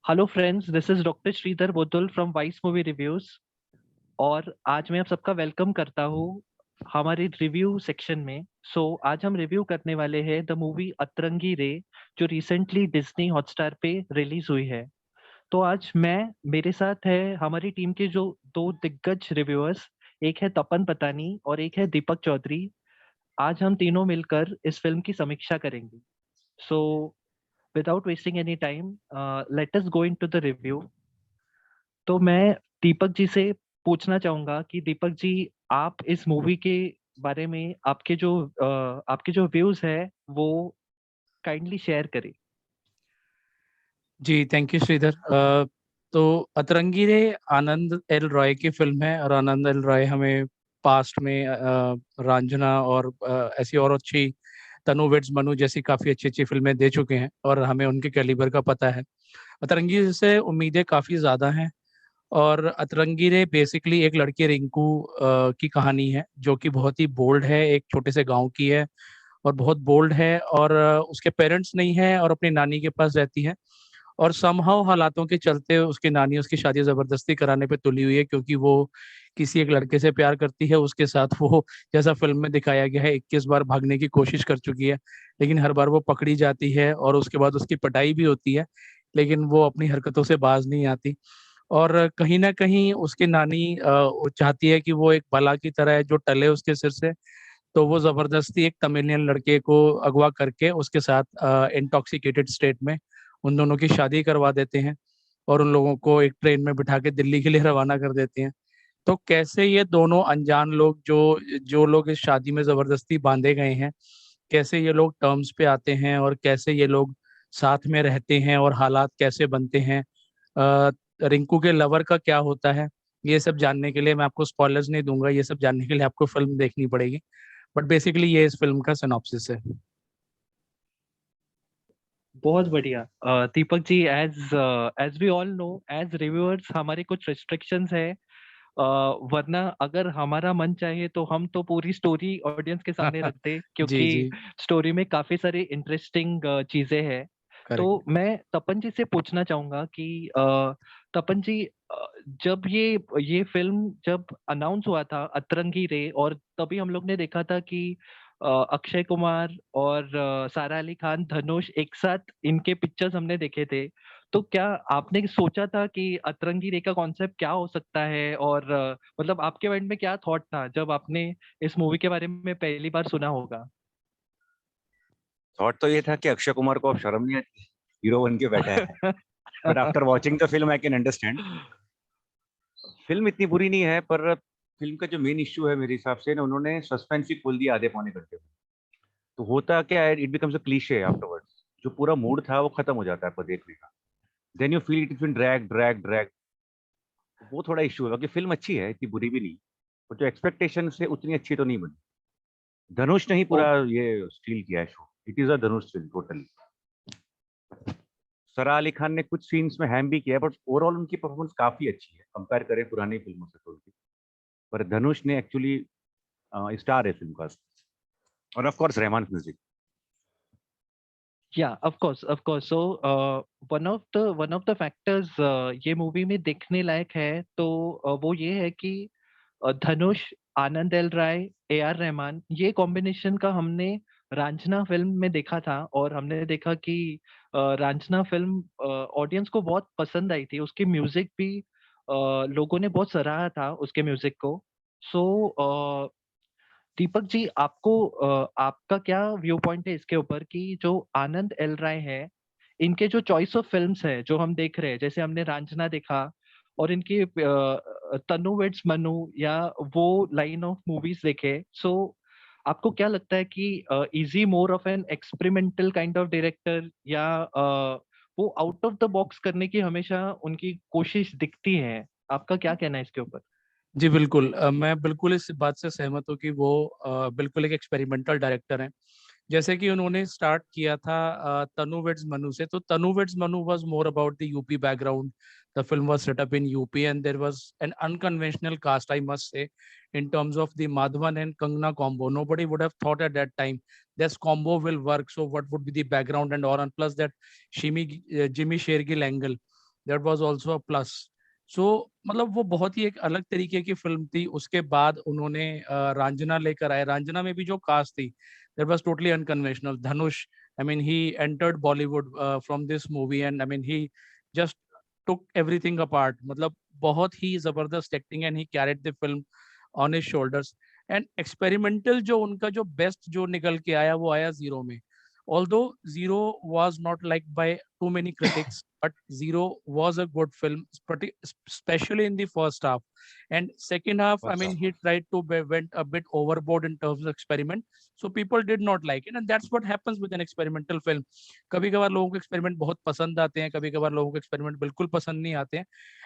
Hello friends, this is doctor Shridhar Budhul from vice movie reviews. और आज मैं आप सबका वेलकम करता हूँ हमारे रिव्यू सेक्शन में। आज हम रिव्यू करने वाले हैं द मूवी अतरंगी रे, जो रिसेंटली डिज्नी हॉटस्टार पे रिलीज हुई है। तो आज मेरे साथ है हमारी टीम के जो दो दिग्गज रिव्यूअर्स, एक है तपन पतानी और एक है दीपक चौधरी। आज हम तीनों मिलकर इस फिल्म की समीक्षा करेंगे। So without wasting any time, let us go into the review. तो मैं दीपक जी से पूछना चाहूंगा कि दीपक जी, आप इस मूवी के बारे में आपके जो व्यूज है वो काइंडली शेयर करें। जी थैंक यू श्रीधर। तो अतरंगी रे आनंद एल रॉय की फिल्म है और आनंद एल रॉय हमें पास्ट में रांझना और ऐसी और अच्छी तनु वेड्स मनु जैसी काफ़ी अच्छी अच्छी फिल्में दे चुके हैं और हमें उनके कैलिबर का पता है। अतरंगी से उम्मीदें काफ़ी ज़्यादा हैं। और अतरंगी रे बेसिकली एक लड़की रिंकू की कहानी है जो कि बहुत ही बोल्ड है, एक छोटे से गांव की है और बहुत बोल्ड है और उसके पेरेंट्स नहीं है और अपनी नानी के पास रहती है। और समहाउ हालातों के चलते उसकी नानी उसकी शादी जबरदस्ती कराने पे तुली हुई है क्योंकि वो किसी एक लड़के से प्यार करती है। उसके साथ वो, जैसा फिल्म में दिखाया गया है, 21 बार भागने की कोशिश कर चुकी है, लेकिन हर बार वो पकड़ी जाती है और उसके बाद उसकी पिटाई भी होती है, लेकिन वो अपनी हरकतों से बाज नहीं आती। और कहीं ना कहीं उसकी नानी वो चाहती है कि वो एक बला की तरह है जो टले उसके सिर से। तो वो जबरदस्ती एक तमिलियन लड़के को अगवा करके उसके साथ इंटॉक्सिकेटेड स्टेट में उन दोनों की शादी करवा देते हैं और उन लोगों को एक ट्रेन में बिठा के दिल्ली के लिए रवाना कर देते हैं। तो कैसे ये दोनों अनजान लोग, जो जो लोग इस शादी में जबरदस्ती बांधे गए हैं, कैसे ये लोग टर्म्स पे आते हैं और कैसे ये लोग साथ में रहते हैं और हालात कैसे बनते हैं, अ, रिंकू के लवर का क्या होता है, ये सब जानने के लिए मैं आपको स्पॉयलर्स नहीं दूंगा। ये सब जानने के लिए आपको फिल्म देखनी पड़ेगी। बट बेसिकली ये इस फिल्म का सिनॉप्सिस है। बहुत बढ़िया। Deepak ji, as as we all know, as reviewers हमारे कुछ रिस्ट्रिक्शंस है। वरना अगर हमारा मन चाहे तो हम तो पूरी स्टोरी ऑडियंस के सामने रख दे, जी क्योंकि जी। स्टोरी में काफी सारी इंटरेस्टिंग चीजें हैं। तो करेक्ट। मैं तपन जी से पूछना चाहूंगा कि तपन जी, जब ये फिल्म जब अनाउंस हुआ था अतरंगी रे, और तभी हम लोग ने देखा था कि अक्षय कुमार और सारा अली खान, धनुष एक साथ इनके पिक्चर्स हमने देखे थे। तो क्या आपने सोचा था कि अतरंगी रे का कॉन्सेप्ट क्या हो सकता है, और मतलब आपके माइंड में क्या थॉट था जब आपने इस मूवी के बारे में पहली बार सुना होगा? थॉट तो ये था कि अक्षय कुमार को अब शर्म नहीं आती, हीरो बन के बैठा है। But after watching the film I can understand. Film इतनी बुरी नहीं है, पर फिल्म का जो मेन इश्यू है मेरे हिसाब से ना, उन्होंने सस्पेंस ही खोल दिया आधे पौने घंटे में। तो होता क्या है, it becomes a cliché afterwards. जो पूरा मूड था वो खत्म हो जाता है आपको देखने का। Then you feel it been drag drag drag. वो थोड़ा इश्यू है, बाकी फिल्म अच्छी है, इतनी बुरी भी नहीं। और जो एक्सपेक्टेशन से उतनी अच्छी तो नहीं बनी। धनुष ने ही ओ, पूरा ये स्टील किया है show. It is a Dhanush film totally. सरा अली खान ने कुछ सीन्स में हैम भी किया, बट ओवरऑल उनकी परफॉर्मेंस काफी अच्छी है कंपेयर करें पुरानी फिल्मों से तो उनकी। पर धनुष ने एक्चुअली स्टार है फिल्म का। और ऑफ कोर्स रहमान म्यूजिक। या of course. One of the factors ये मूवी में देखने लायक है, तो वो ये है कि Dhanush, Anand L Rai, A R Rahman, ये कॉम्बिनेशन का हमने रांझना फिल्म में देखा था। और हमने देखा कि रांझना फिल्म ऑडियंस को बहुत पसंद आई थी, उसकी म्यूजिक भी लोगों ने बहुत सराहा था उसके म्यूजिक को। सो दीपक जी, आपका क्या व्यू पॉइंट है इसके ऊपर कि जो आनंद एल राय है, इनके जो चॉइस ऑफ फिल्म्स है जो हम देख रहे हैं, जैसे हमने रांझना देखा, और इनकी तन्नू वेड्स मनु, या वो लाइन ऑफ मूवीज देखे। आपको क्या लगता है कि easy more of an experimental kind of director, या वो आउट ऑफ द बॉक्स करने की हमेशा उनकी कोशिश दिखती है? आपका क्या कहना है इसके ऊपर? जी बिल्कुल, मैं बिल्कुल इस बात से सहमत हूँ कि वो बिल्कुल एक एक्सपेरिमेंटल डायरेक्टर हैं। जैसे कि उन्होंने स्टार्ट किया था तनु वेड्स मनु से, तो Tanu weds Manu was more about the UP background. The film was set up in UP and there was an unconventional cast, I must say, in terms of the Madhavan and Kangana combo. Nobody would have thought at that time this combo will work. So what would be the background and all, and plus that Jimmy Shergill angle. That was also a plus. So मतलब वो बहुत ही एक अलग तरीके की film थी। उसके बाद उन्होंने रांझना लेकर आए। रांझना में भी जो कास्ट थी that was totally unconventional. Dhanush, I mean he entered Bollywood from this movie and I mean he just took everything apart. मतलब बहुत ही जबरदस्त acting and he carried the film on his shoulders. And experimental जो उनका जो best जो निकल के आया वो आया जीरो में। Although Zero was not liked by too many critics, but Zero was a good film, especially in the first half. And second half, I mean, he tried to went a bit overboard in terms of experiment, so people did not like it, and that's what happens with an experimental film. कभी कभार लोगों को experiment बहुत पसंद आते हैं, कभी कभार लोगों को एक्सपेरिमेंट बिल्कुल पसंद नहीं आते हैं।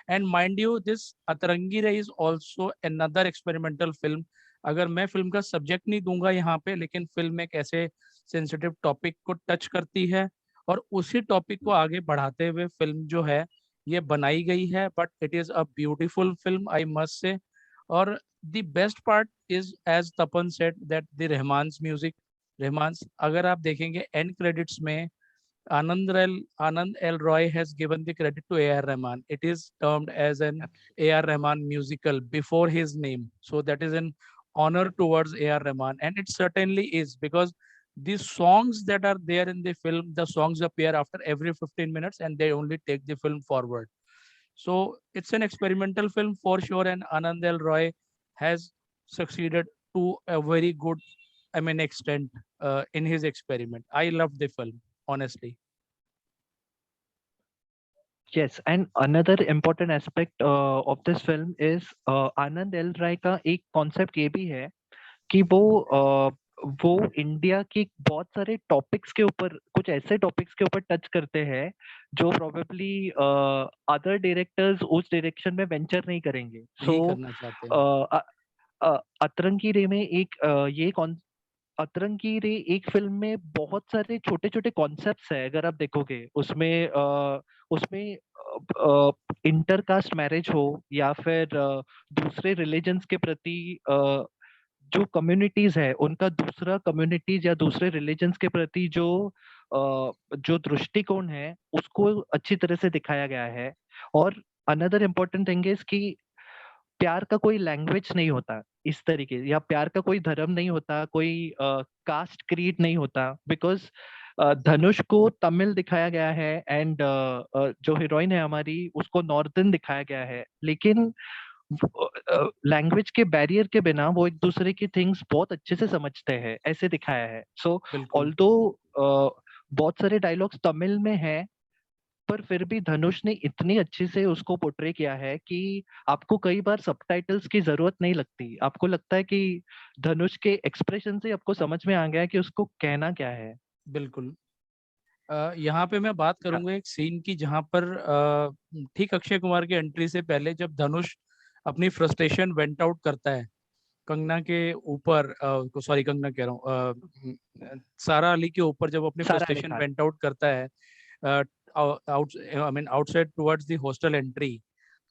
एंड माइंड यू, दिस अतरंगी रे is also another experimental film. अगर मैं फिल्म का सब्जेक्ट नहीं दूंगा यहाँ पे, लेकिन फिल्म एक ऐसे सेंसिटिव टॉपिक को टच करती है और उसी टॉपिक को आगे बढ़ाते हुए फिल्म जो है ये बनाई गई है। But it is a beautiful film, I must say. और the best part is, as Tapan said, that the Rahman's music. Rahman's, अगर आप देखेंगे एंड क्रेडिट्स में Anand L. Roy has given the credit to A.R. Rahman. It is termed as an A.R. Rahman musical before his name. So that is an honor towards A.R. Rahman. And it certainly is, because the songs that are there in the film, the songs appear after every 15 minutes and they only take the film forward. So it's an experimental film for sure, and Anand L. Roy has succeeded to a very good, I mean, extent in his experiment. I love the film, honestly. Yes, and another important aspect of this film is Anand L Rai का एक concept ये भी है कि वो India की बहुत सारे टॉपिक्स के ऊपर, कुछ ऐसे टॉपिक्स के ऊपर टच करते हैं जो प्रोबेबली अदर डायरेक्टर्स उस डायरेक्शन में वेंचर नहीं करेंगे। नहीं करना चाहते हैं। अतरंगी रे में अतरंगी रे एक फिल्म में बहुत सारे छोटे छोटे कॉन्सेप्ट्स है। अगर आप देखोगे उसमें इंटरकास्ट मैरिज हो या फिर दूसरे रिलीजन्स के प्रति जो कम्युनिटीज है उनका दूसरा कम्युनिटीज या दूसरे रिलीजन्स के प्रति जो दृष्टिकोण है उसको अच्छी तरह से दिखाया गया है। और अनदर इम्पोर्टेंट थिंग इज कि प्यार का कोई लैंग्वेज नहीं होता इस तरीके, या प्यार का कोई धर्म नहीं होता, कोई कास्ट क्रीड नहीं होता। बिकॉज धनुष को तमिल दिखाया गया है एंड जो हीरोइन है हमारी उसको नॉर्दर्न दिखाया गया है, लेकिन लैंग्वेज के बैरियर के बिना वो एक दूसरे की थिंग्स बहुत अच्छे से समझते हैं, ऐसे दिखाया है। सो ऑल्दो बहुत सारे डायलॉग्स तमिल में है, पर फिर भी धनुष ने इतनी अच्छे से उसको पोर्ट्रे किया है कि आपको कई बार सबटाइटल्स की जरूरत नहीं लगती। आपको लगता है कि धनुष के एक्सप्रेशन से आपको समझ में आ गया कि उसको कहना क्या है। बिल्कुल। यहाँ पे मैं बात करूंगा एक सीन की, जहाँ पर ठीक अक्षय कुमार की एंट्री से पहले जब धनुष अपनी फ्रस्ट्रेशन वेंट आउट करता है कंगना के ऊपर, सॉरी कंगना कह रहा हूँ, सारा अली के ऊपर, जब अपनी फ्रस्ट्रेशन वेंट आउट करता है I mean outside towards the hostel entry,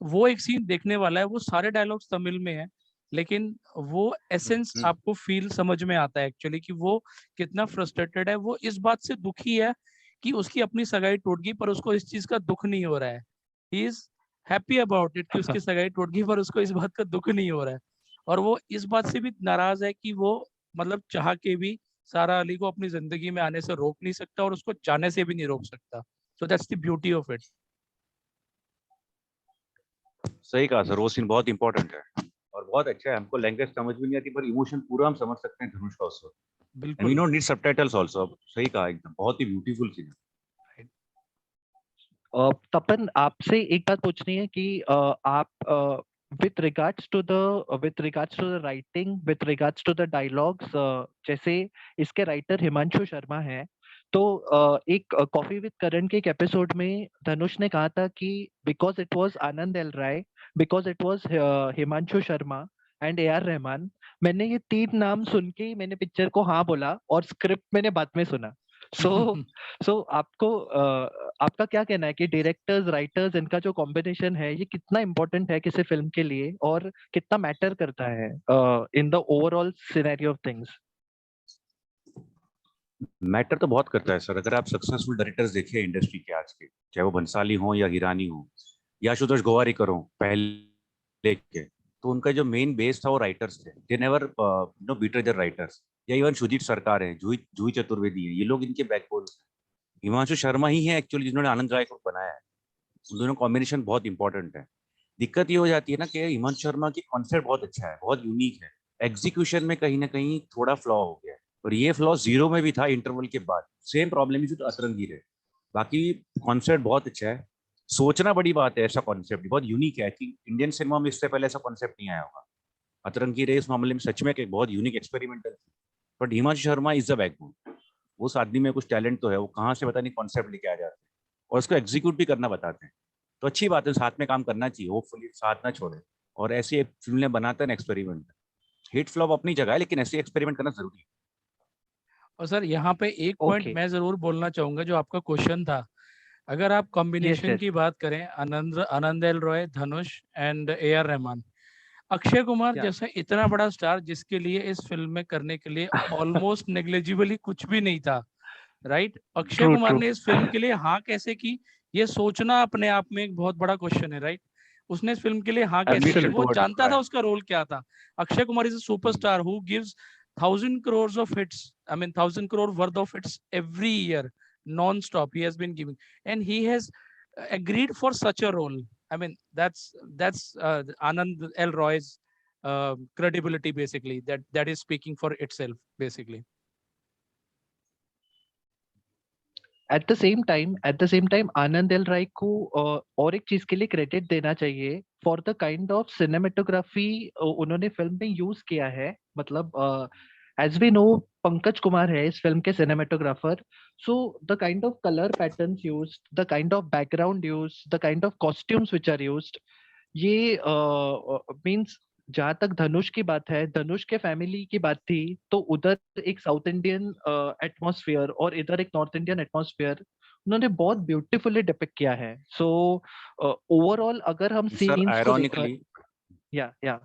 वो एक सीन देखने वाला है। वो सारे डायलॉग्स तमिल में है, लेकिन वो एसेंस आपको फील समझ में आता है एक्चुअली कि वो कितना फ्रस्ट्रेटेड है। वो इस बात से दुखी है कि उसकी अपनी सगाई टूट गई, पर उसको इस चीज का दुख नहीं हो रहा है। He is happy about it कि उसकी सगाई टूट गई, पर उसको इस बात का दुख नहीं हो रहा है। और वो इस बात से भी नाराज है कि वो मतलब चाह के भी सारा अली को अपनी जिंदगी में आने से रोक नहीं सकता और उसको जाने से भी नहीं रोक सकता। So that's the beauty of it. सही कहा सर, वो सीन बहुत इंपॉर्टेंट है और बहुत अच्छा है। हमको लैंग्वेज समझ में नहीं आती पर इमोशन पूरा हम समझ सकते हैं धनुष का उस वक्त। बिल्कुल, we don't need subtitles also. सही कहा, एकदम बहुत ही ब्यूटीफुल सीन है। तपन, आपसे एक बात पूछनी है कि आप with regards to the writing, with regards to the dialogues, जैसे इसके राइटर हिमांशु शर्मा है, तो एक कॉफी विद करण के एक एपिसोड में धनुष ने कहा था कि because it was Anand L Rai, because it was Himanshu Sharma and A R Rahman, मैंने ये 3 नाम सुन के ही मैंने पिक्चर को हाँ बोला और स्क्रिप्ट मैंने बाद में सुना। सो आपका क्या कहना है कि डायरेक्टर्स, राइटर्स, इनका जो कॉम्बिनेशन है ये कितना इम्पोर्टेंट है किसी फिल्म के लिए और कितना मैटर करता है in the overall scenario of things? Matter तो बहुत करता है सर। अगर आप सक्सेसफुल डायरेक्टर्स देखिए इंडस्ट्री के आज के, चाहे वो भंसाली हो या हिरानी हो या आशुतोष गोवारिकर हो पहले के, तो उनका जो मेन बेस था वो राइटर्स थे। They never know better their writers. या इवन सुजीत सरकार है, जूही जूही चतुर्वेदी है, ये लोग इनके बैकबोन। हिमांशु शर्मा ही है एक्चुअली जिन्होंने आनंद राय को बनाया है। उन दोनों कॉम्बिनेशन बहुत इंपॉर्टेंट है। दिक्कत ये हो जाती है ना कि हिमांशु शर्मा की कॉन्सेप्ट बहुत अच्छा है, बहुत यूनिक है, एग्जीक्यूशन में कहीं ना कहीं थोड़ा फ्लॉ हो गया है। और ये फ्लॉ जीरो में भी था इंटरवल के बाद। सेम प्रॉब्लम इज अतरंगी रे। बाकी कॉन्सेप्ट बहुत अच्छा है। सोचना बड़ी बात है, ऐसा कॉन्सेप्ट बहुत यूनिक है कि इंडियन सिनेमा में इससे पहले ऐसा कॉन्सेप्ट नहीं आया होगा। अतरंगी रे इस मामले में सच में एक बहुत यूनिक एक्सपेरिमेंटल थी। But Himanshu Sharma is the backbone. उस आदमी में कुछ टैलेंट तो है, वो कहाँ से पता नहीं कॉन्सेप्ट लेके आ जाते हैं और उसको एग्जीक्यूट भी करना बताते हैं। तो अच्छी बात है, साथ में काम करना चाहिए, होपफुली साथ ना छोड़े। और ऐसी फिल्में बनाते हैं एक्सपेरिमेंट। हिट फ्लॉप अपनी जगह है, लेकिन ऐसे एक्सपेरिमेंट करना जरूरी है। और सर यहाँ पे एक पॉइंट ओके, मैं जरूर बोलना चाहूंगा, जो आपका क्वेश्चन था। अगर आप यस कॉम्बिनेशन यस, की बात करें, Anand Anand L Roy, Dhanush and A R Rahman, Akshay Kumar या जैसा इतना बड़ा स्टार जिसके लिए इस फिल्म में करने के लिए ऑलमोस्ट नेग्लिजिबली कुछ भी नहीं था, right? Akshay true Kumar true, ने इस फिल्म के लिए हाँ कैसे की, ये सोचना अपने आप में एक बहुत बड़ा क्वेश्चन है, राइट? उसने इस फिल्म के लिए हाँ कैसे की, एम्बिशन वो एब्सोल्युटली, टुवर्ड्स जानता था ट्राई। उसका रोल क्या था। Akshay Kumar is a superstar who gives 1,000 crores of hits, I mean 1,000 crore worth of hits every year, non-stop he has been giving, and he has agreed for such a role. I mean that's Anand L Roy's credibility, basically, that is speaking for itself, basically. At the same time Anand L Rai को और एक चीज के लिए credit देना चाहिए for the kind of cinematography उन्होंने film में यूज किया है। मतलब as we know, Pankaj Kumar है इस फिल्म के cinematographer. So the kind of colour patterns used, the kind of background used, the kind of costumes which are used, ये means जहां तक धनुष की बात है, धनुष के फैमिली की बात थी, तो उधर एक साउथ इंडियन एटमॉस्फेयर और इधर एक नॉर्थ इंडियन एटमॉस्फेयर उन्होंने बहुत ब्यूटीफुली डिपिक्ट किया है। सो ओवरऑल अगर हम सर सीन्स को देखा, आयरॉनिकली, या या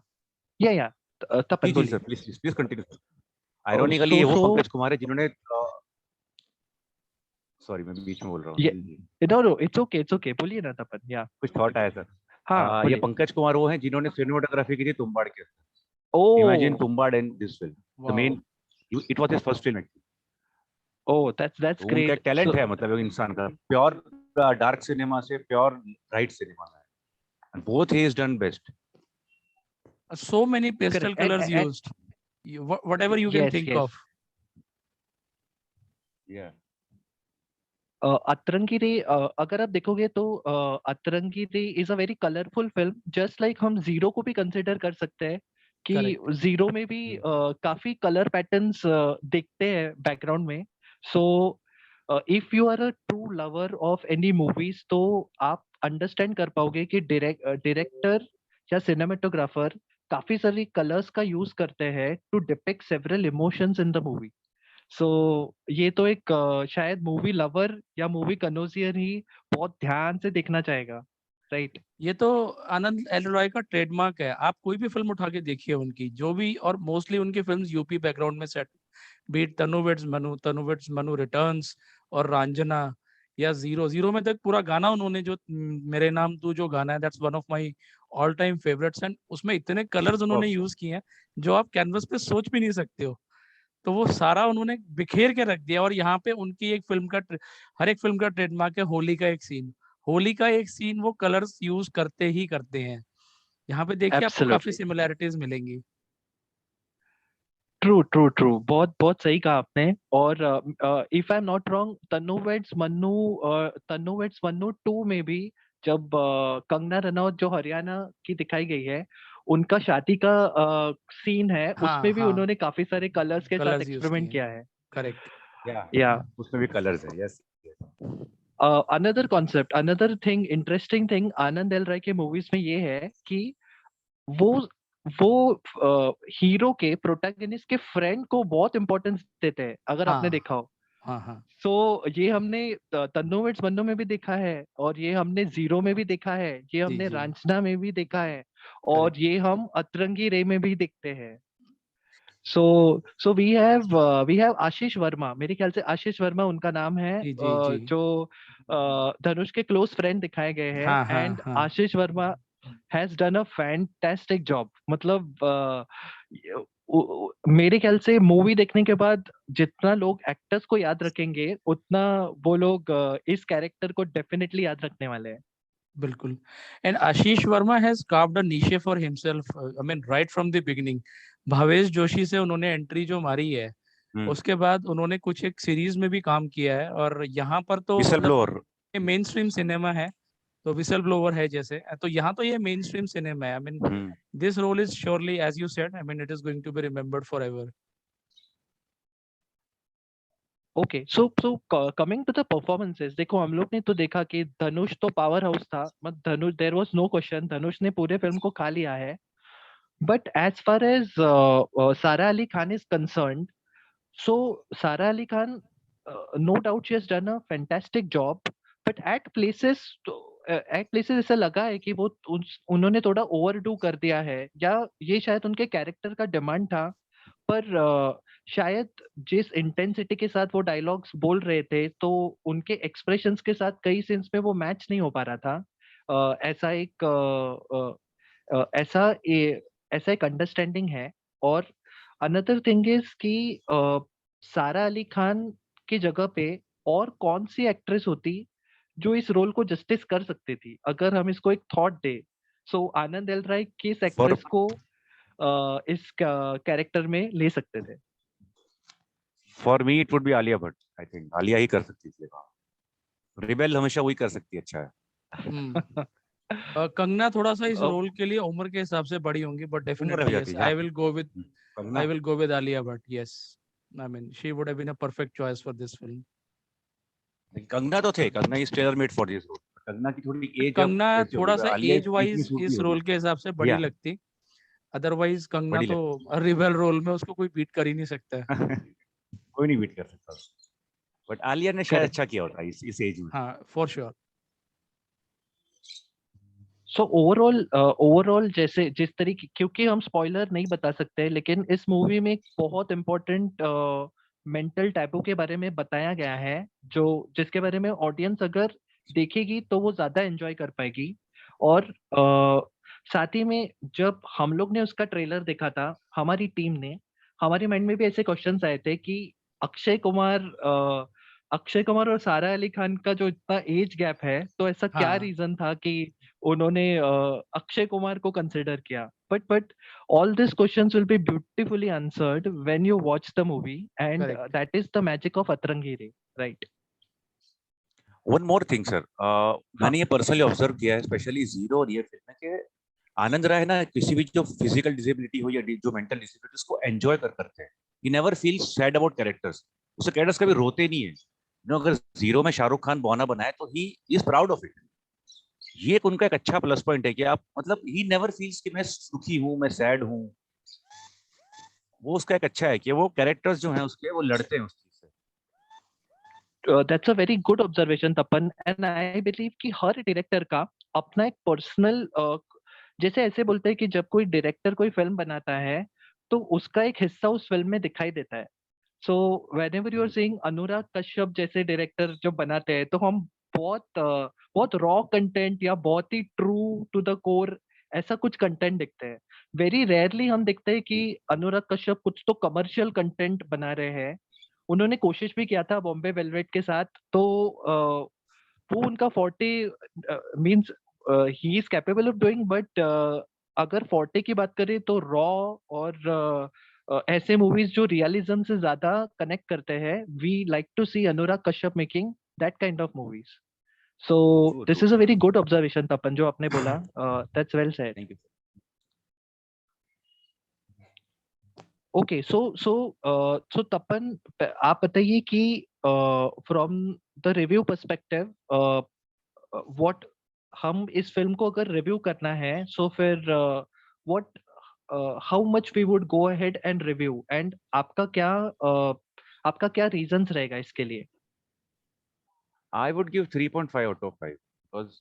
या जी तपन जी सर, बोलिए। Please please please continue. Ironically so ये वो सो पंकज कुमार है जिन्होंने, सॉरी मैं बीच में बोल रहा हूँ ये जी जी। नो नो, इट्स ओके, बोलिए ना तपन, या कुछ थॉट आया सर। हाँ ये बोलिए। पंकज कुमार वो हैं जिन्होंने सिनेमाटोग्राफी की थी तुम्बाड़ के। Oh imagine Tumbbad in this film, the Wow. Man, it was his first film. Oh that's तो उनका ग्रेट। एक टैलेंट सो है, मतलब एक इंसान का प्योर डार्क सिनेमा से प्योर लाइट सिनेमा में, both he is done best. So many pastel correct, colors and used. Whatever you can yes think yes, of. या अतरंगी रे, अगर आप देखोगे तो अतरंगी रे is a very colourful film, just like हम जीरो को भी कंसिडर कर सकते हैं कि Correct. जीरो में भी काफी कलर पैटर्न्स देखते हैं बैकग्राउंड में। So if you are a true lover of any movies, तो आप अंडरस्टैंड कर पाओगे कि डायरेक्टर या सिनेमेटोग्राफर काफी सारी कलर्स का यूज करते हैं to depict several emotions in the movie. So ये तो एक शायद मूवी लवर या मूवी कनोसियर ही बहुत ध्यान से देखना चाहेगा, राइट? ये तो आनंद एल रॉय का ट्रेडमार्क है। आप कोई भी फिल्म उठा के देखिए उनकी, जो भी, और मोस्टली उनकी फिल्म्स यूपी बैकग्राउंड में सेट, बीट तनु वेड्स मनु रिटर्न्स, और रंजना, या जीरो। जीरो में तक पूरा गाना उन्होंने जो मेरे नाम तू जो गाना है, that's one of my all time favourites, and उसमें इतने कलर्स उन्होंने यूज किए हैं जो आप कैनवस पे सोच भी नहीं सकते हो। तो वो सारा उन्होंने बिखेर के रख दिया। और यहाँ पे उनकी एक फिल्म का हर एक फिल्म का ट्रेडमार्क है होली का एक सीन। होली का एक सीन वो कलर्स यूज करते ही करते हैं। यहाँ पे देखिए आपको काफी एब्सोल्युटली, सिमिलैरिटीज मिलेंगी। ट्रू ट्रू ट्रू, बहुत बहुत सही कहा आपने। और if I am not wrong, Tanu weds Manu 2 में भी जब कंगना रनौत जो हरियाणा की दिखाई गई है, उनका शादी का सीन है, हाँ उसमें भी हाँ, उन्होंने काफी सारे कलर्स के साथ कलर्स यूज किए एक्सपेरिमेंट हैं। किया है। करेक्ट। या या उसमें भी कलर्स है, yes. Another concept, another thing, interesting thing Anand L Rai के मूवीज में ये है कि वो वो हीरो के, प्रोटैगनिस्ट के फ्रेंड को बहुत इंपॉर्टेंस देते हैं, अगर आपने हाँ देखा हो। हाँ हाँ। सो ये हमने तन्नू वेड्स मन्नू में भी देखा है, और ये हमने जीरो में भी देखा है, ये जी हमने जी। रांझना में भी देखा है, और करेक्ट। ये हम अतरंगी रे में भी देखते हैं। so we have आशीष वर्मा, मेरे ख्याल से आशीष वर्मा उनका नाम है, जी जी जी। जो धनुष के क्लोज फ्रेंड दिखाए गए हैं, हाँ हाँ एंड हाँ। Ashish Verma has done a fantastic job. मतलब मेरे ख्याल से मूवी देखने के बाद जितना लोग एक्टर्स को याद रखेंगे, उतना वो लोग इस कैरेक्टर को डेफिनेटली याद रखने वाले हैं। बिल्कुल। And Ashish Verma has carved a niche for himself, I mean right from the beginning. Bhavesh Joshi से उन्होंने एंट्री जो मारी है, उसके बाद उन्होंने कुछ एक सीरीज में भी काम किया है, और यहाँ पर तो विसल मतलब ब्लोअर। ये मेन स्ट्रीम सिनेमा है, तो विसल ब्लोवर है जैसे, तो यहाँ तो ये मेन स्ट्रीम सिनेमा है। I mean this role is surely, as you said, I mean it is going to be remembered forever. Okay, so coming to the performances, देखो हम लोग ने तो देखा कि धनुष तो पावर हाउस था, मतलब धनुष, देयर वाज नो क्वेश्चन, धनुष ने पूरे फिल्म को खा लिया है। बट एज फार एज सारा Ali Khan is concerned, so Sara Ali Khan, no doubt she has done a fantastic job, but at places ऐसा लगा है कि वो उन्होंने थोड़ा ओवरडू कर दिया है, या ये शायद उनके कैरेक्टर का डिमांड था। पर शायद जिस इंटेंसिटी के साथ वो डायलॉग्स बोल रहे थे, तो उनके एक्सप्रेशंस के साथ कई सीन्स में वो मैच नहीं हो पा रहा था। ऐसा एक ऐसा ऐसा एक अंडरस्टैंडिंग है। और अनदर थिंग इज कि सारा अली खान की जगह पे और कौन सी एक्ट्रेस होती जो इस रोल को जस्टिस कर सकती थी, अगर हम इसको एक thought they. So Anand L राय किस एक्ट्रेस को इस कैरेक्टर में ले सकते थे? For me it would be Alia Bhatt. I think Alia ही कर सकती थी काम। रिबेल हमेशा वही कर सकती है, अच्छा है। कंगना थोड़ा सा इस रोल के लिए उम्र के हिसाब से बड़ी होंगी, बट उम्र हो डेफिनेटली जाती यस, है, हाँ। I will go with Kangana I will go with Alia Bhatt. Yes, I mean she would have been a perfect choice for this film. Kangana तो थे, Kangana is tailor made for this role. Kangana की थोड़ी as अब कंगना जैसे थोड़ा होगी, सा आलिया एज बीच में वाइज सूट भी इस होगी। रोल के हिसाब से बड़ी या लगती, अदरवाइज कंगना बड़ी तो लगती रिबेल रोल में उसको कोई बीट कर ही नहीं सकता है। है। कोई नहीं बीट कर सकता, बट आलिया ने शायद करेक्ट। अच्छा किया होता इस एज में। हाँ फॉर श्योर। सो ओवरऑल जैसे जिस तरीके, क्योंकि हम स्पॉइलर नहीं बता सकते, लेकिन इस मूवी में एक बहुत इम्पोर्टेंट मेंटल टैबू के बारे में बताया गया है, जो जिसके बारे में ऑडियंस अगर देखेगी तो वो ज्यादा एंजॉय कर पाएगी। और साथ ही में जब हम लोग ने उसका ट्रेलर देखा था, हमारी टीम ने, हमारे माइंड में भी ऐसे क्वेश्चंस आए थे कि अक्षय कुमार अक्षय कुमार और सारा अली खान का जो इतना एज गैप है, तो ऐसा क्या हाँ रीजन था कि उन्होंने अक्षय कुमार को कंसिडर किया? But all this questions will be beautifully answered when you watch the movie, and correct. That is the magic of अतरंगी रे, right? One more thing sir, हाँ। मैंने ये पर्सनली ऑब्जर्व किया है, स्पेशली जीरो और ये फिल्म में, कि आनंद राय ना किसी भी जो फिजिकल डिसेबिलिटी हो या जो मेंटल डिसेबिलिटी, उसको एंजॉय करते हैं। He never feel sad about characters. उसके कैरेक्टर्स कभी रोते नहीं है। अगर जीरो में शाहरुख खान बौना बनाए तो he is proud of it. ये एक उनका एक अच्छा प्लस पॉइंट है कि आप मतलब ही नेवर फील्स कि मैं सुखी हूं, मैं सैड हूं। वो उसका एक अच्छा है कि वो कैरेक्टर्स जो हैं उसके, वो लड़ते हैं उस चीज से। That's a very good observation Tapan, and I believe कि हर डायरेक्टर का अपना एक पर्सनल, जैसे ऐसे बोलते हैं कि जब कोई डायरेक्टर कोई फिल्म बनाता है, तो उसका एक हिस्सा उस फिल्म में दिखाई देता है। So whenever you are seeing Anurag Kashyap जैसे डायरेक्टर जो बनाते हैं, तो हम बहुत रॉ कंटेंट या बहुत ही ट्रू टू द कोर ऐसा कुछ कंटेंट देखते हैं। वेरी रेयरली हम देखते हैं कि अनुराग कश्यप कुछ तो कमर्शियल कंटेंट बना रहे हैं। उन्होंने कोशिश भी किया था बॉम्बे वेलवेट के साथ, तो वो उनका 40 means he is capable of doing, but अगर 40 की बात करें तो रॉ और ऐसे मूवीज जो रियलिज्म से ज्यादा कनेक्ट करते हैं, we like to see Anurag Kashyap making that kind of movies. So true this true. Is a very good observation Tapan, जो आपने बोला, that's well said. Thank you. Okay, so Tapan, आप बताइए कि from the review perspective, what, हम इस फिल्म को अगर रिव्यू करना है, सो फिर what, how much we would go ahead and review, and आपका क्या रीजंस रहेगा इसके लिए? I would give 3.5 out of 5, because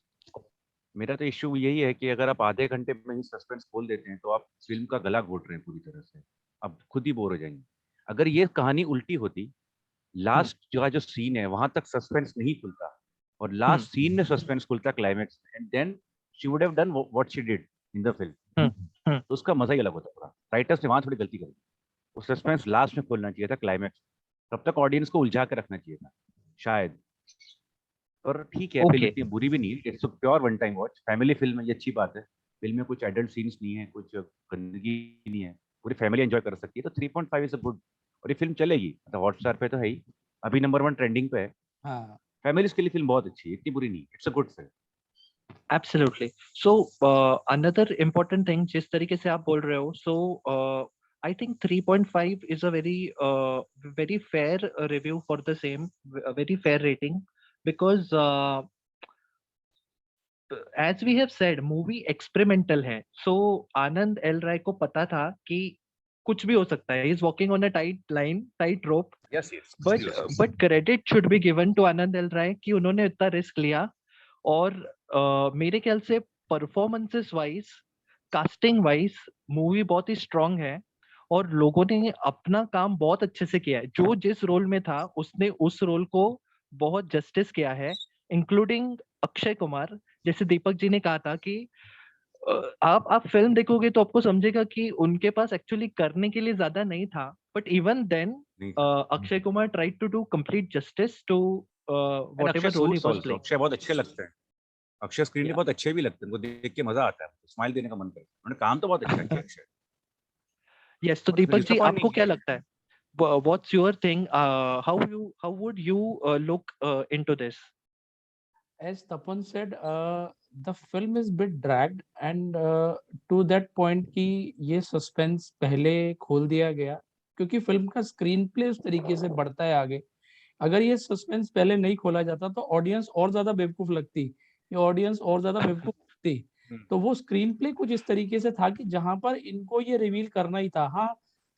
मेरा तो इश्यू यही है कि अगर आप आधे घंटे में ही सस्पेंस खोल देते हैं तो आप फिल्म का गला घोट रहे हैं पूरी तरह से। अब खुद ही बोर हो जाएंगे। अगर ये कहानी उल्टी होती, लास्ट जो सीन है वहां तक सस्पेंस नहीं खुलता और लास्ट सीन में सस्पेंस खुलता क्लाइमेक्स में, and then she would have done what she did in the film, तो उसका मजा ही अलग होता पूरा। राइटर्स ने वहां थोड़ी गलती करी, वो सस्पेंस लास्ट में खोलना चाहिए था, क्लाइमेक्स, तब तक ऑडियंस को उलझा के रखना चाहिए था शायद। और ठीक है, फिल्म ओके इतनी बुरी भी नहीं है, it's pure one time watch, family film है, ये अच्छी बात है। फिल्म में कुछ एडल्ट सीन्स नहीं है, कुछ गंदगी नहीं है, पूरी फैमिली एंजॉय कर सकती है, तो 3.5 इज अ गुड। और ये फिल्म चलेगी, मतलब हॉटस्टार पे तो है ही, अभी नंबर 1 ट्रेंडिंग पे है। हाँ फैमिलीज के लिए फिल्म बहुत अच्छी है, इतनी बुरी नहीं, it's a good film. Absolutely. So another important thing जिस तरीके से आप बोल रहे हो, so I think 3.5 is a very fair review for the same, very fair rating, because as we have said movie experimental है। सो आनंद L Rai को पता था कि कुछ भी हो सकता है, is walking on a tight line, tight rope, yes yes, कुछ भी बट हो सकता but credit should be given to Anand L Rai कि उन्होंने इतना रिस्क लिया। और मेरे ख्याल से performances wise, casting wise movie बहुत ही स्ट्रांग है, और लोगों ने अपना काम बहुत अच्छे से किया है। जो जिस रोल में था उसने उस रोल को बहुत जस्टिस किया है, इंक्लूडिंग अक्षय कुमार। जैसे दीपक जी ने कहा था कि आप फिल्म देखोगे तो आपको समझेगा कि उनके पास एक्चुअली करने के लिए ज्यादा नहीं था, बट इवन देन नहीं था। Akshay Kumar tried to do complete justice to and what Akshay ever role he suits was also, playing. Akshay बहुत अच्छे लगते हैं, अक्षय स्क्रीन पे या बहुत अच्छे भी लगते हैं, उनको देख के मजा आता है, स्माइल देने का मन करता है, उन्होंने काम तो बहुत अच्छा किया अक्षय। यस, तो और दीपक जी डिसअपॉइंट नहीं आपको क्या किया है। लगता है, what's your thing, how would you look into this? as Tapan said, the film is bit dragged and to that point कि ये सस्पेंस पहले खोल दिया गया क्योंकि फिल्म का स्क्रीन प्ले उस तरीके से बढ़ता है आगे। अगर ये सस्पेंस पहले नहीं खोला जाता तो ऑडियंस और ज्यादा बेवकूफ लगती, ये ऑडियंस और ज्यादा बेवकूफ लगती। तो वो स्क्रीन प्ले कुछ इस तरीके से था कि जहां पर इनको ये रिवील करना ही था। हाँ,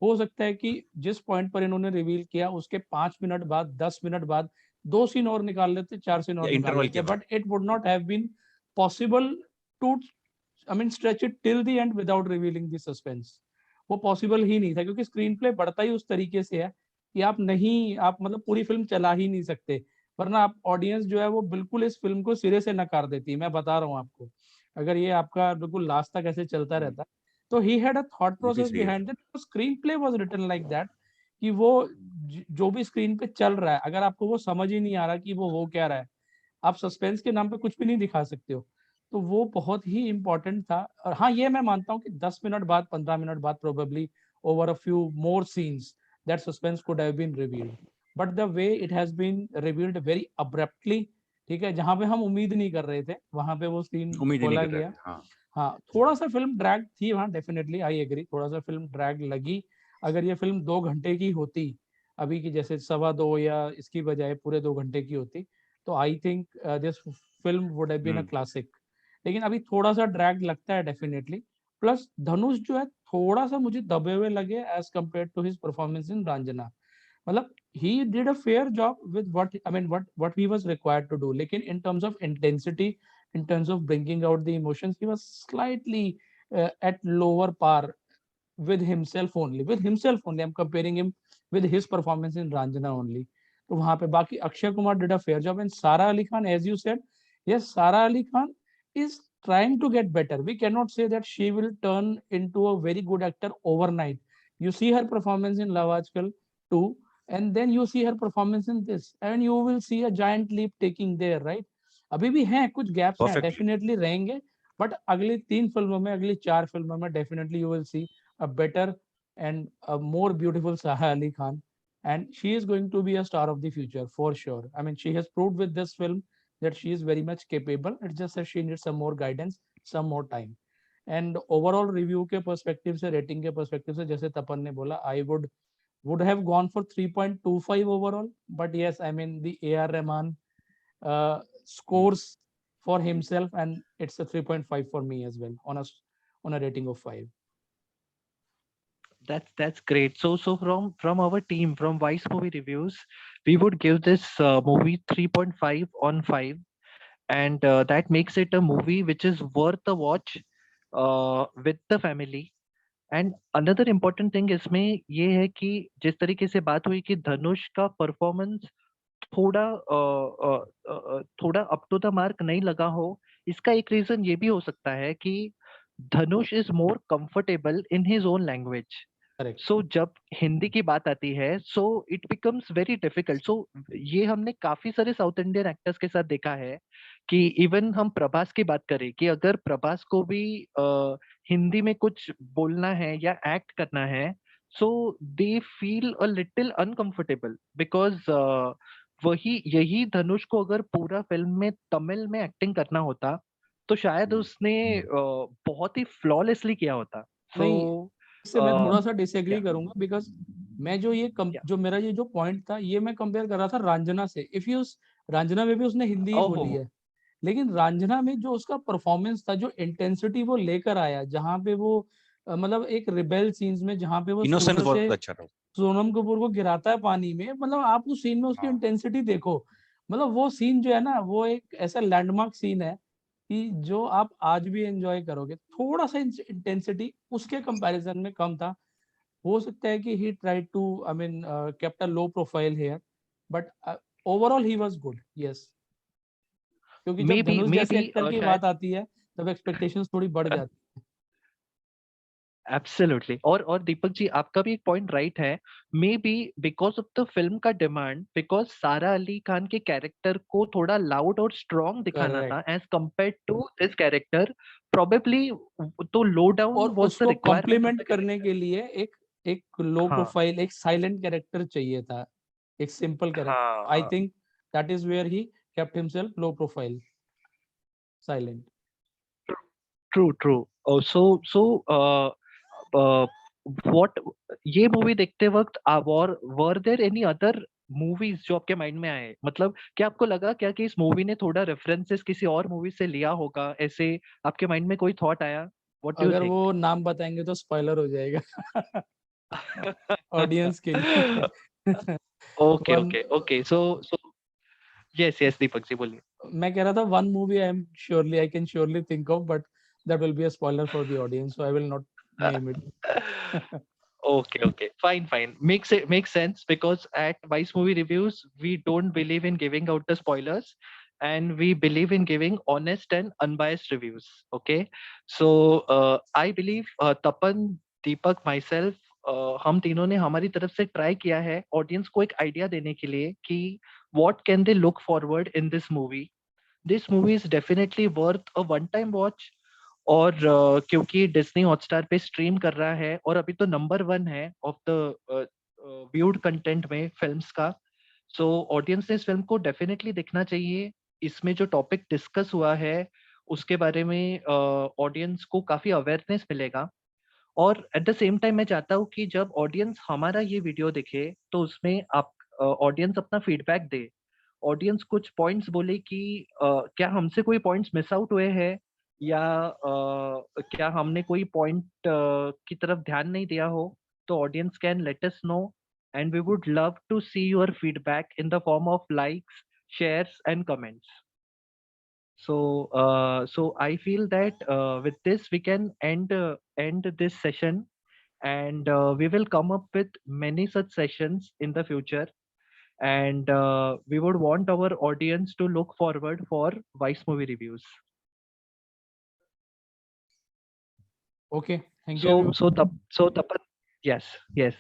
हो सकता है कि जिस पॉइंट पर इन्होंने रिवील किया उसके 5 मिनट बाद, 10 मिनट बाद 2 सीन और निकाल लेते, 4 सीन और या निकाल इंटरवल लेते, के बाद। But it would not have been possible to, I mean, stretch it till the end without revealing the suspense. वो पॉसिबल ही नहीं था क्योंकि स्क्रीन प्ले बढ़ता ही उस तरीके से है कि आप मतलब पूरी फिल्म चला ही नहीं सकते, वरना आप ऑडियंस जो है वो बिल्कुल इस फिल्म को सिरे से नकार देती है। मैं बता रहा हूँ आपको, अगर ये आपका बिल्कुल लास्ट तक ऐसे चलता रहता। तो ही हैड अ थॉट ये भी प्रोसेस सही है। Behind it, screenplay was written like that कि वो जो भी स्क्रीन पे चल रहा है, अगर आपको वो समझ ही नहीं आ रहा कि वो हो क्या रहा है, आप सस्पेंस के नाम पे कुछ भी नहीं दिखा सकते हो। तो वो बहुत ही इंपॉर्टेंट था। और हाँ, ये मैं मानता हूँ कि 10 मिनट बाद, 15 मिनट बाद, probably over a few more scenes, that suspense could have been revealed, but the way it has been revealed very abruptly, ठीक है, जहां पे हम उम्मीद नहीं कर रहे थे वहां पे वो सीन उम्मीद ही नहीं खोला कर रहे गया। थे, हाँ। हाँ, थोड़ा सा फिल्म ड्रैग थी, हाँ डेफिनेटली आई एग्री, थोड़ा सा फिल्म ड्रैग लगी। अगर ये फिल्म 2 घंटे की होती, अभी की जैसे 2.25 या इसकी बजाय पूरे 2 घंटे की होती, तो I think this film would have been a classic. लेकिन अभी थोड़ा सा ड्रैग लगता है डेफिनेटली। प्लस धनुष जो है थोड़ा सा मुझे दबे हुए लगे as compare to his performance in Raanjhanaa. मतलब he did a fair job with what, I mean, what he was required to do, लेकिन in terms of intensity, in terms of bringing out the emotions, he was slightly at lower par with himself only. I'm comparing him with his performance in Ranjana only. तो वहां पे बाकी Akshay Kumar did a fair job, and Sara Ali Khan, as you said, yes, Sara Ali Khan is trying to get better. We cannot say that she will turn into a very good actor overnight. You see her performance in Love Aajkal 2, and then you see her performance in this, and you will see a giant leap taking there, right? अभी भी हैं कुछ gaps हैं, perfectly. Definitely रहेंगे, but अगली 3 फिल्मों में, अगली 4 फिल्मों में definitely you will see a better and a more beautiful Sara Ali Khan, and she is going to be a star of the future for sure. I mean, she has proved with this film that she is very much capable. It's just that she needs some more guidance, some more time. And overall review के perspective से, rating के perspective से, जैसे तपन ने बोला, I would have gone for 3.25 overall, but yes, I mean, the AR Rahman scores for himself, and it's a 3.5 for me as well on a rating of 5. That's great. So from our team, from Vice Movie Reviews, we would give this movie 3.5 on 5, and that makes it a movie which is worth a watch with the family. And another important thing इसमें ये है कि जिस तरीके से बात हुई कि धनुष का परफॉर्मेंस थोड़ा थोड़ा अप टू द मार्क नहीं लगा हो, इसका एक रीजन ये भी हो सकता है कि Dhanush is more comfortable in his own language. Correct. So जब हिंदी की बात आती है so it becomes very difficult. So ये हमने काफी सारे साउथ इंडियन एक्टर्स के साथ देखा है कि इवन हम प्रभास की बात करें कि अगर प्रभास को भी हिंदी में कुछ बोलना है या एक्ट करना है, so they feel a little uncomfortable because वही यही धनुष को अगर पूरा फिल्म में तमिल में एक्टिंग करना होता तो शायद उसने बहुत ही फ्लॉलेसली किया होता। सो नहीं, इससे मैं थोड़ा सा डिसएग्री yeah. करूंगा, बिकॉज मैं जो Yeah. जो मेरा ये जो पॉइंट था, ये मैं कंपेयर कर रहा था रंजना से। इफ यू रंजना में भी उसने हिंदी ही बोली ओहो है, लेकिन रंजना में जो उसका परफॉर्मेंस था, जो इंटेंसिटी वो लेकर आया, जहाँ पे वो मतलब एक रिबेल सीन्स में जहाँ पे वो इनोसेंस स्कूटर से बहुत अच्छा था। सोनम कपूर को गिराता है पानी में, मतलब आप उस सीन में उसकी हाँ। इंटेंसिटी देखो। मतलब वो सीन जो है ना, वो एक ऐसा लैंडमार्क सीन है कि जो आप आज भी एंजॉय करोगे। थोड़ा सा इंटेंसिटी उसके कंपैरिजन में कम था। हो सकता है कि he tried to, I mean, kept a low profile here, but overall he was good, yes. क्योंकि जब धनुष मे जैसे बी एक्टर की शायद बात आती है, तब एक्सपेक्टेशंस थोड़ी बढ़ जाती है। एब्सोल्युटली। और दीपक जी आपका भी एक पॉइंट राइट है। May be because of the film का डिमांड, बिकॉज सारा अली खान के कैरेक्टर को थोड़ा लाउड और स्ट्रॉन्ग दिखाना करेक्ट। था as compared to this character, probably तो लो डाउन और वाज द उसको रिक्वायरमेंट ऑफ कॉम्प्लीमेंट द करने कैरेक्टर। के लिए एक एक लो हाँ प्रोफाइल, एक साइलेंट कैरेक्टर चाहिए था, एक सिंपल कैरेक्टर। आई हाँ think that is where he kept himself low profile, silent. True true. So what ये मूवी देखते वक्त were there any other movies जो आपके माइंड में आए? मतलब क्या आपको लगा क्या कि इस मूवी ने थोड़ा रेफरेंसेस किसी और मूवी से लिया होगा, ऐसे आपके माइंड में कोई थॉट आया? व्हाट डू यू अगर थिंक? वो नाम बताएंगे तो स्पॉइलर हो जाएगा ऑडियंस के लिए। Okay one okay okay. So yes yes Deepak ji बोलिए। मैं कह रहा था, one movie I can surely think of, but that will be a spoiler for the audience, so I will not name it. Okay, okay, fine, fine. Makes sense because at Vice Movie Reviews we don't believe in giving out the spoilers, and we believe in giving honest and unbiased reviews. Okay, so I believe Tapan, Deepak, myself, हम तीनों ने हमारी तरफ से try किया है audience को एक आइडिया देने के लिए कि what can they look forward in this movie. This movie is definitely worth a one time watch। और क्योंकि डिज्नी हॉटस्टार पे स्ट्रीम कर रहा है और अभी तो नंबर 1 है ऑफ द व्यूड कंटेंट में फिल्म्स का, सो ऑडियंस ने इस फिल्म को डेफिनेटली देखना चाहिए। इसमें जो टॉपिक डिस्कस हुआ है उसके बारे में ऑडियंस को काफी अवेयरनेस मिलेगा। और एट द सेम टाइम मैं चाहता हूँ कि जब ऑडियंस हमारा ये वीडियो देखे तो उसमें आप ऑडियंस अपना फीडबैक दे। ऑडियंस कुछ पॉइंट्स बोले कि क्या हमसे कोई पॉइंट्स मिस आउट हुए हैं या क्या हमने कोई पॉइंट की तरफ ध्यान नहीं दिया हो, तो audience can let us know and we would love to see your feedback in the form of likes, shares and comments. So I feel that with this we can end this session, and we will come up with many such sessions in the future, and we would want our audience to look forward for Vice Movie Reviews. Okay, thank you everyone. So Tapan, yes, yes.